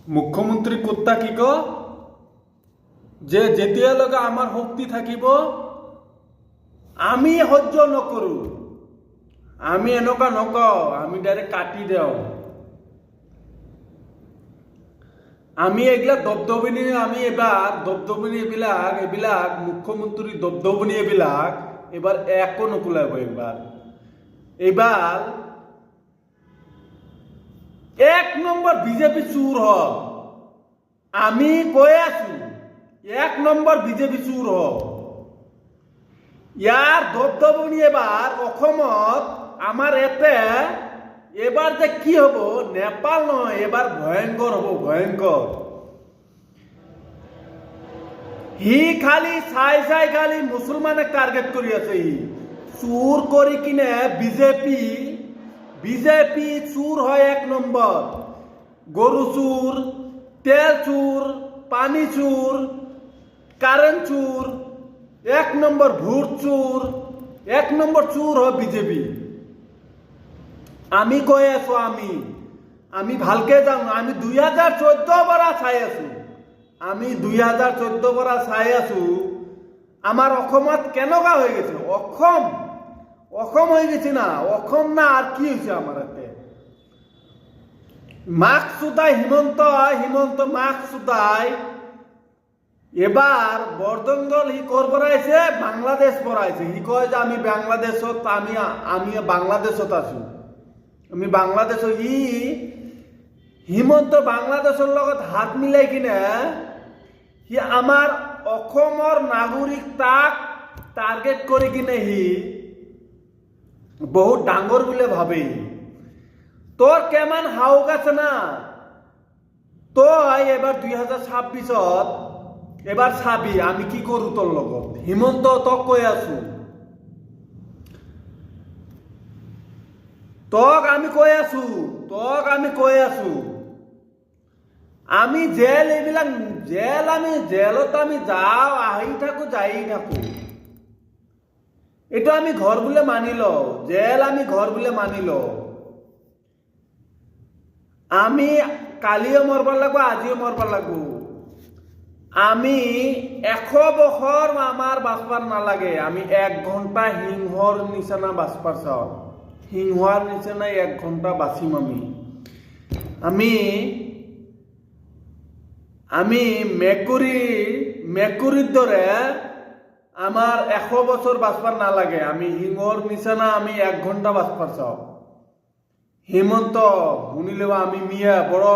মুখ্যমন্ত্ৰী কৰ্তা কি যে যেতিয়ালৈকে আমাৰ শক্তি থাকিব আমি সহ্য নকৰো, আমি এনেকুৱা নকওঁ, আমি ডাইরেক্ট কাটি দেও। আমি এগুলা দবদবনি, আমি এবার দবদবনি এবিলাক মুখ্যমন্ত্রী দবদবনি এবার একো নকুলাব। এবার এক নম্বর বিজেপি চুর হল, আমি কৈ আছো এক নম্বর বিজেপি চুর হল। ইয়ার দবদবনি এবার অসমত আমার এবার যে কি হব, নেপাল নয়, এবার ভয়ঙ্কর হব, ভয়ঙ্কর। হি খালি চাই খালি মুসলমানে টার্গেট করি আছে। হি চুর করি কিনে বিজেপি চুর হয় এক নম্বর। গরু চুর, তেল চুর, পানি চুর, কারেন্ট চুর, এক নম্বর ভোট চুর, এক নম্বর চুর হয় বিজেপি। আমি কৈ আছো, আমি ভালকে জানো। আমি 2014 পৰা চাই আছো, আমি 2014 পৰা চাই আছো আমাৰ অসমত কেনেকুৱা হয়ে গেছে। অসম হয়ে গেছে না, অসম না আর কি হয়েছে আমার এতে। মাস্ক চুদাই হিমন্ত মাস্ক চুদাই এবার বরদঙ্গল হি কর পড়াইছে, বাংলাদেশ পড়াইছে। হি কয় যে আমি বাংলাদেশত, আমি বাংলাদেশত আছো, আমি বাংলাদেশ। হিমন্ত বাংলাদেশের লগত হাত মিলাই কিনে হি আমার অসমৰ নাগরিক তাক টার্গেট করে কিনে হি বহুত ডাঙর বলে ভাবে। তোর কেমন হাউক আছে না, তই এবার 2026 এবার চাবি আমি কি করু তোর লগত। হিমন্ত তক কৈ আছো, তক আমি কৈ আছো, আমি জেল এইবিলাক জেলত আমি যাও, যাই থাকো। এটা আমি ঘর বলে মানি লো, জেল আমি ঘর বলে মানি লো। আমি কালিও মরবার লাগবো, আজিও মরবার লাগবো। আমি 100 বছর আমার বাঁচবার নালাগে, আমি 1 ঘন্টা সিংহর নিচিনা বাঁচবার চাও। সিংহর নিচিনা 1 ঘন্টা বাঁচিম আমি মেকুরির দরে আমার 100 বছর বাঁচবার নালাগে। আমি সিংহর নিচিনা আমি 1 ঘন্টা বাঁচবার চাও। হিমন্ত শুনিলেও আমি মিয়া বড়